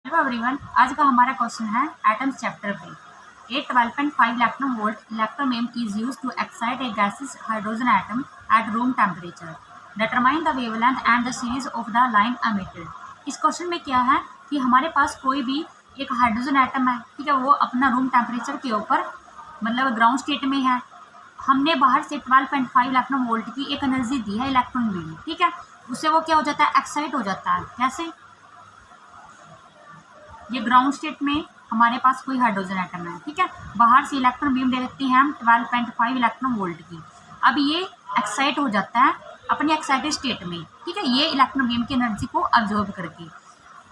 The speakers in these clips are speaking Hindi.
हेलो एवरीवन, आज का हमारा क्वेश्चन है एटम्स चैप्टर पे। A 12.5 electron volt electron beam is used to excite a gases hydrogen atom at room temperature. Determine the wavelength and the series of the line emitted. इस क्वेश्चन में क्या है कि हमारे पास कोई भी एक हाइड्रोजन एटम है, ठीक है, वो अपना रूम टेम्परेचर के ऊपर मतलब ग्राउंड स्टेट में है। हमने बाहर से 12.5 इलेक्ट्रॉन वोल्ट की एक एनर्जी दी है इलेक्ट्रॉन बीम, ठीक है, उससे वो क्या हो जाता है, एक्साइट हो जाता है। कैसे? ये ग्राउंड स्टेट में हमारे पास कोई हाइड्रोजन एटम है, ठीक है, बाहर से इलेक्ट्रॉन बीम दे देते हैं हम 12.5 इलेक्ट्रॉन वोल्ट की। अब ये एक्साइट हो जाता है अपनी एक्साइटेड स्टेट में, ठीक है, ये इलेक्ट्रॉन बीम की एनर्जी को अब्जॉर्ब करके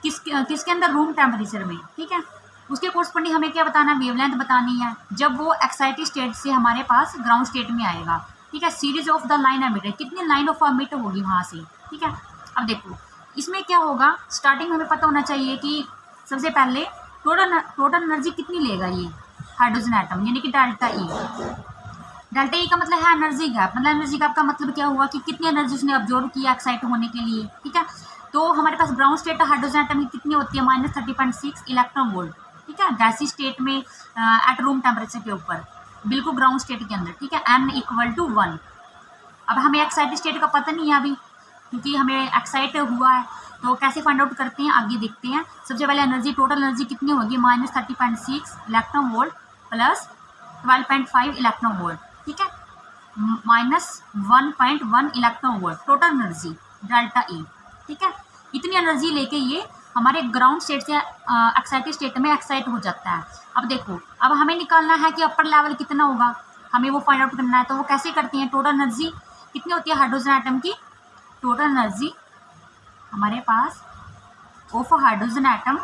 किसके अंदर, रूम टेम्परेचर में, ठीक है। उसके कोरस्पॉन्डिंग हमें क्या बताना, वेवलेंथ बतानी है जब वो एक्साइटेड स्टेट से हमारे पास ग्राउंड स्टेट में आएगा, ठीक है। Series of the line emitted, कितनी लाइन ऑफ एमिट होगी वहाँ से, ठीक है। अब देखो इसमें क्या होगा, स्टार्टिंग में हमें पता होना चाहिए कि सबसे पहले टोटल एनर्जी कितनी लेगा ये हाइड्रोजन एटम, यानी कि डेल्टा ई। डेल्टा ई का मतलब है एनर्जी गैप। मतलब एनर्जी गैप का मतलब क्या हुआ कि कितनी एनर्जी उसने अब्जॉर्व किया एक्साइट होने के लिए, ठीक है। तो हमारे पास ग्राउंड स्टेट हाइड्रोजन एटम की कितनी होती है, -30.6 इलेक्ट्रॉन वोल्ट, ठीक है, गैसी स्टेट में एट रूम टेम्परेचर के ऊपर, बिल्कुल ग्राउंड स्टेट के अंदर, ठीक है। n = 1। अब हमें एक्साइटेड स्टेट का पता नहीं है अभी, क्योंकि हमें एक्साइट हुआ है, तो कैसे फाइंड आउट करते हैं आगे देखते हैं। सबसे पहले एनर्जी, टोटल एनर्जी कितनी होगी, -30.6 electron volt plus 12.5 electron volt, ठीक है, -1.1 electron volt total energy delta E, ठीक है। इतनी एनर्जी लेके ये हमारे ग्राउंड स्टेट से एक्साइटेड स्टेट में एक्साइट हो जाता है। अब देखो, अब हमें निकालना है कि अपर लेवल कितना होगा, हमें वो फाइंड आउट करना है। तो वो कैसे करते हैं, टोटल एनर्जी कितनी होती है हाइड्रोजन एटम की, टोटल एनर्जी हमारे पास ऑफ हाइड्रोजन एटम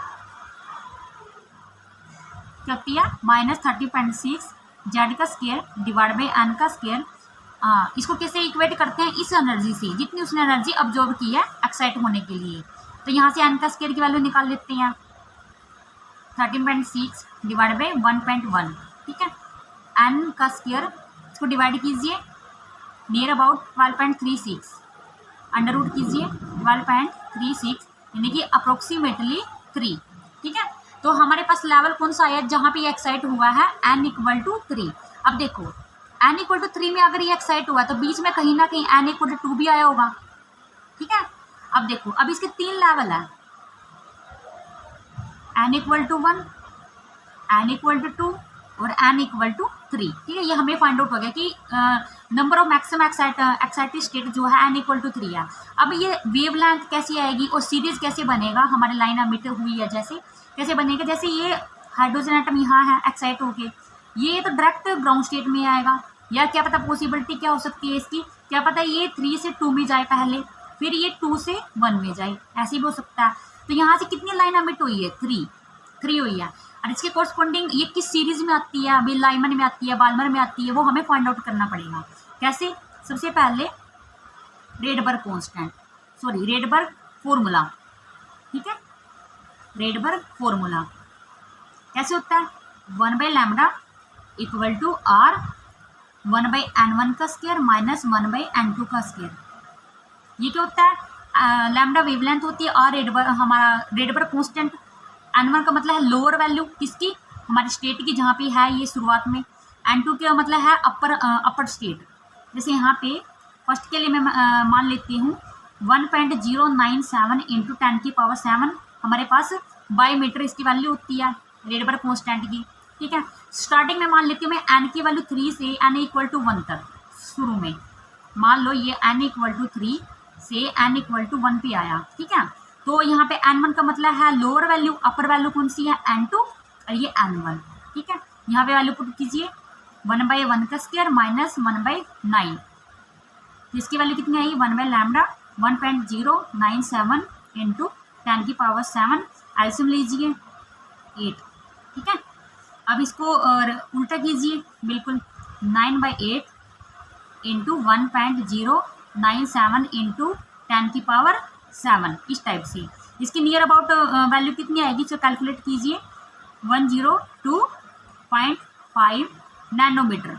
क्या होती है, -30.6 जेड का स्केयर डिवाइड बाई एन का स्केयर। इसको कैसे इक्वेट करते हैं, इस एनर्जी से जितनी उसने एनर्जी अब्जॉर्ब की है एक्साइट होने के लिए। तो यहाँ से एन का स्केयर की वैल्यू निकाल लेते हैं, 13.6 डिवाइड बाई 1.1, ठीक है। एन का स्केयर इसको डिवाइड कीजिए, नियर अबाउट 12.36, अंडर रूट कीजिए 12.36, यानी कि अप्रोक्सीमेटली 3, ठीक है। तो हमारे पास लेवल कौन सा आया जहाँ पे ये एक्साइट हुआ है, n = 3। अब देखो n = 3 में अगर ये एक्साइट हुआ तो बीच में कहीं ना कहीं n = 2 भी आया होगा, ठीक है। अब देखो, अब इसके 3 लेवल है, n = 1, n = 2 और n = 3, ठीक है। ये हमें फाइंड आउट हो गया कि number of maximum excited state जो है n = 3 है। अब ये वेवलेंथ कैसी आएगी और सीरीज कैसे बनेगा, हमारे लाइन एमिट हुई है जैसे, कैसे बनेगा, जैसे ये हाइड्रोजन एटम यहाँ है एक्साइट होके, ये तो डायरेक्ट ग्राउंड स्टेट में आएगा, या क्या पता पॉसिबिलिटी क्या हो सकती है इसकी, क्या पता ये 3 से 2 में जाए पहले, फिर ये 2 से 1 में जाए, ऐसे भी हो सकता है। तो यहाँ से कितनी लाइन एमिट हुई है, 3 हुई है। और इसके कोरस्पॉन्डिंग ये किस सीरीज में आती है, अभी लाइमन में आती है, बाल्मर में आती है, वो हमें फाइंड आउट करना पड़ेगा। कैसे? सबसे पहले Rydberg constant, sorry Rydberg formula, ठीक है, रेडबर्ग फॉर्मूला कैसे होता है, 1/λ = r 1/n1 का स्क्वायर माइनस 1/n2 का स्क्वायर। ये क्या होता है, लैम्डा वेवलेंथ होती है, और हमारा रेडबर्ग कांस्टेंट, n1 का मतलब है लोअर वैल्यू किसकी, हमारी स्टेट की जहाँ पे है ये शुरुआत में, n2 का मतलब है अपर स्टेट। जैसे यहाँ पे फर्स्ट के लिए मैं मान लेती हूँ 1.097 × 10⁻⁷ हमारे पास बाई मीटर इसकी वैल्यू होती है रेडबर्ग कांस्टेंट की, ठीक है। स्टार्टिंग में मान लेती हूँ मैं n की वैल्यू 3 से n = 1 तक, शुरू में मान लो ये n = 3 से n = 1 पे आया, ठीक है। तो यहाँ पे n1 का मतलब है लोअर वैल्यू, अपर वैल्यू कौन सी है, n2, और ये n1, ठीक है। यहाँ पे वैल्यू पुट कीजिए 1/1 का स्क्वायर माइनस 1/9, इसकी वैल्यू कितनी आई, 1/λ 1.097 × 10⁻⁷, एल्सियम लीजिए 8, ठीक है। अब इसको उल्टा कीजिए, बिल्कुल 9/8 × 1.097 × 10⁻⁷, इस टाइप से। इसकी नियर अबाउट वैल्यू कितनी आएगी, तो कैलकुलेट कीजिए 102.5 नैनोमीटर,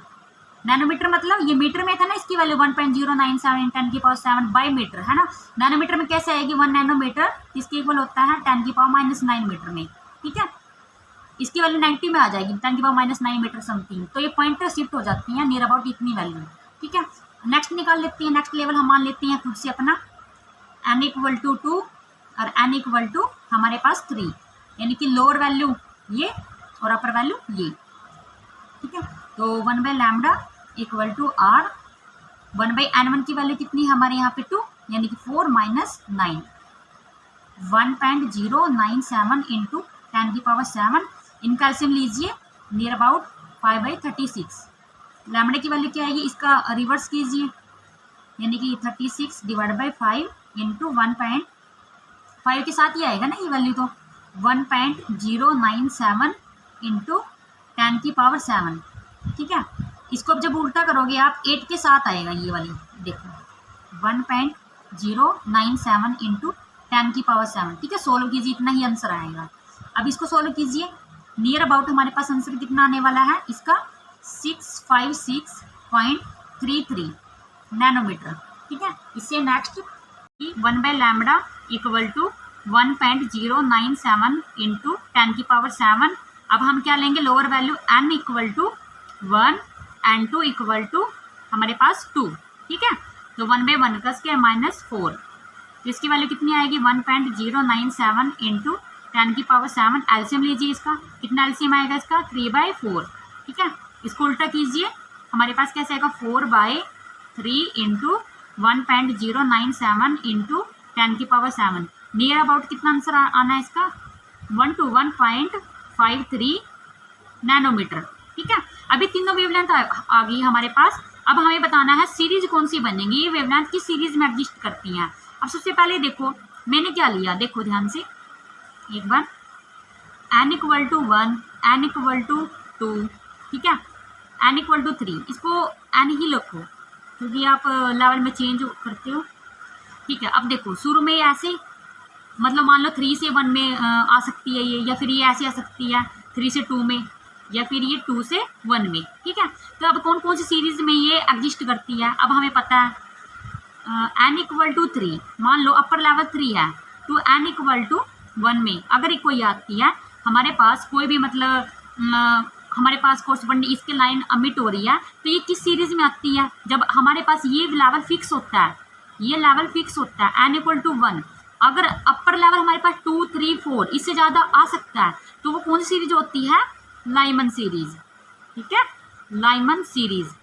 नैनोमीटर मतलब ये मीटर में था ना, इसकी वैल्यू 1.097 10 की पावर 7 बाई मीटर है ना। नैनोमीटर में कैसे आएगी, 1 नैनोमीटर इसके इक्वल होता है 10 की पावर -9 मीटर में, ठीक है। इसकी वैल्यू नेगेटिव में आ जाएगी, 10 की पावर -9 मीटर समथिंग, तो ये पॉइंटर शिफ्ट हो जाती हैं नियर अबाउट इतनी वैल्यू, ठीक है। नेक्स्ट निकाल लेते हैं, नेक्स्ट लेवल हम मान लेते हैं खुद से अपना n इक्वल टू 2 और n इक्वल टू हमारे पास 3, यानी कि लोअर वैल्यू ये और अपर वैल्यू ये, ठीक है। तो 1/λ इक्वल टू r, 1/n1 की वैल्यू कितनी है हमारे यहाँ पे 2, यानी कि 4 - 9, 1.097 इंटू 10 की पावर 7, इनका एलसीएम लीजिए नियर अबाउट 5/36। लैम्डा की वैल्यू क्या आएगी, इसका रिवर्स कीजिए, यानी कि 36 डिवाइड बाई 5 इंटू 1.5 के साथ ही आएगा ना ये वैल्यू, तो 1.097 इंटू 10 की पावर 7, ठीक है। इसको अब जब उल्टा करोगे आप 8 के साथ आएगा ये वाली, देखो 1.097 इंटू 10 की पावर 7, ठीक है। सोल्व कीजिए, इतना ही आंसर आएगा। अब इसको सोल्व कीजिए, नियर अबाउट हमारे पास आंसर कितना आने वाला है इसका 656.33 नैनोमीटर, ठीक है। इससे नेक्स्ट 1/λ इक्वल टू 1.097 इंटू 10 की पावर 7। अब हम क्या लेंगे, lower value n equal to 1 and 2 equal to हमारे पास 2, ठीक है। तो 1/1 का स्क्वायर -4, तो इसकी वैल्यू कितनी आएगी 1.097 इंटू 10 की पावर 7। एलसीएम लीजिए, इसका कितना एलसीएम आएगा इसका 3/4, ठीक है। इसको उल्टा कीजिए, हमारे पास कैसे आएगा 4/3 इंटू 1.097 इंटू 10 की पावर 7। नियर अबाउट कितना आंसर आना है इसका 121.53 नैनोमीटर, ठीक है। अभी तीनों वेवलेंथ आ गई हमारे पास। अब हमें बताना है सीरीज कौन सी बनेगी, ये वेवलेंथ किस सीरीज में एग्जिस्ट करती हैं। अब सबसे पहले देखो मैंने क्या लिया, देखो ध्यान से एक बार, n equal to 1, n equal to 2, ठीक है, n इक्वल टू 3, इसको n ही रखो क्योंकि आप लेवल में चेंज करते हो, ठीक है। अब देखो शुरू में ऐसे, मतलब मान लो 3 से 1 में आ सकती है ये, या फिर ये ऐसे आ सकती है 3 से 2 में, या फिर ये 2 से 1 में, ठीक है। तो अब कौन कौन सी सीरीज में ये एग्जिस्ट करती है, अब हमें पता है n इक्वल टू 3, मान लो अपर लेवल 3 है, तो n इक्वल टू 1 में अगर कोई आती है हमारे पास, कोई भी मतलब हमारे पास कोर्स बनने इसके लाइन अमिट हो रही है, तो ये किस सीरीज में आती है, जब हमारे पास ये लेवल फिक्स होता है, ये लेवल फिक्स होता है n इक्वल टू 1। अगर अपर लेवल हमारे पास 2, 3, 4 इससे ज़्यादा आ सकता है, तो वो कौन सी सीरीज होती है, लाइमन सीरीज, ठीक है, लाइमन सीरीज।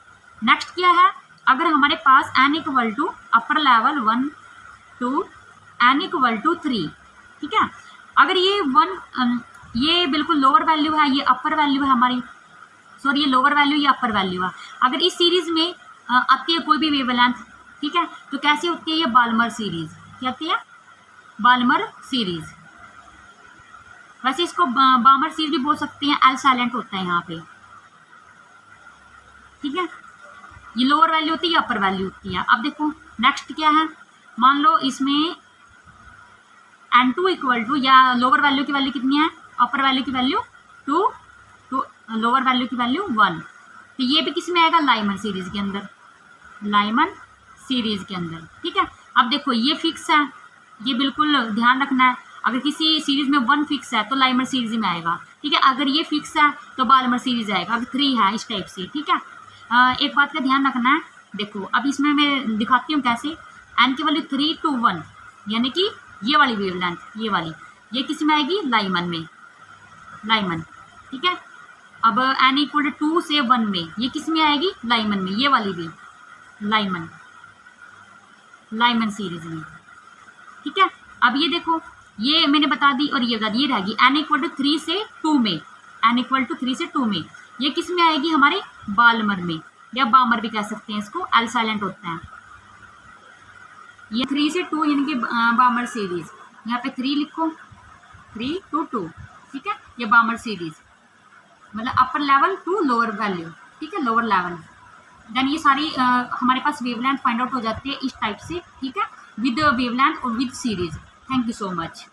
नेक्स्ट क्या है, अगर हमारे पास n equal to upper level 1, 2, n equal to 3, ठीक है। अगर ये 1 ये बिल्कुल लोअर वैल्यू है, ये अपर वैल्यू है हमारी, सॉरी ये लोअर वैल्यू ये अपर वैल्यू है, अगर इस सीरीज में आती है कोई भी वेवलेंथ, ठीक है, तो कैसी होती है ये बाल्मर सीरीज, क्या आती है बाल्मर सीरीज। वैसे इसको बाल्मर सीरीज भी बोल सकते हैं, एल साइलेंट होता है यहाँ पे, ठीक है। ये लोअर वैल्यू होती है, ये अपर वैल्यू होती है। अब देखो नेक्स्ट क्या है, मान लो इसमें n2 इक्वल टू, या लोअर वैल्यू की वैल्यू कितनी है, अपर वैल्यू की वैल्यू 2 तो लोअर वैल्यू की वैल्यू 1, तो ये भी किस में आएगा, लाइमन सीरीज के अंदर, लाइमन सीरीज के अंदर, ठीक है। अब देखो ये फिक्स है, ये बिल्कुल ध्यान रखना है, अगर किसी सीरीज में 1 फिक्स है तो लाइमर सीरीज में आएगा, ठीक है। अगर ये फिक्स है तो बाल्मर सीरीज आएगा, अगर 3 है इस टाइप से, ठीक है। एक बात का ध्यान रखना है, देखो अब इसमें मैं दिखाती हूँ कैसे, n की वैल्यू 3 to 1, यानी कि ये वाली वेवलेंथ, ये वाली, ये किस में आएगी, लाइमन में, लाइमन, ठीक है। अब n इक्वल टू 2 से 1 में, ये किस में आएगी, लाइमन में, ये वाली भी लाइमन, लाइमन सीरीज में, ठीक है। अब ये देखो ये मैंने बता दी और ये बता दी, ये रहेगी n इक्वल टू 3 से 2 में, n इक्वल टू 3 से 2 में, ये किस में आएगी, हमारे बाल्मर में, या बामर भी कह सकते हैं इसको, एल साइलेंट होता है। ये 3 से 2 यानी कि बामर सीरीज, यहाँ पे 3 लिखो, 3 to 2, ठीक है, ये बामर सीरीज मतलब upper level to lower value, ठीक है, लोअर लेवल। देन ये सारी हमारे पास वेवलेंथ फाइंड आउट हो जाती है इस टाइप से, ठीक है, विद वेवलेंथ और with series. Thank you so much.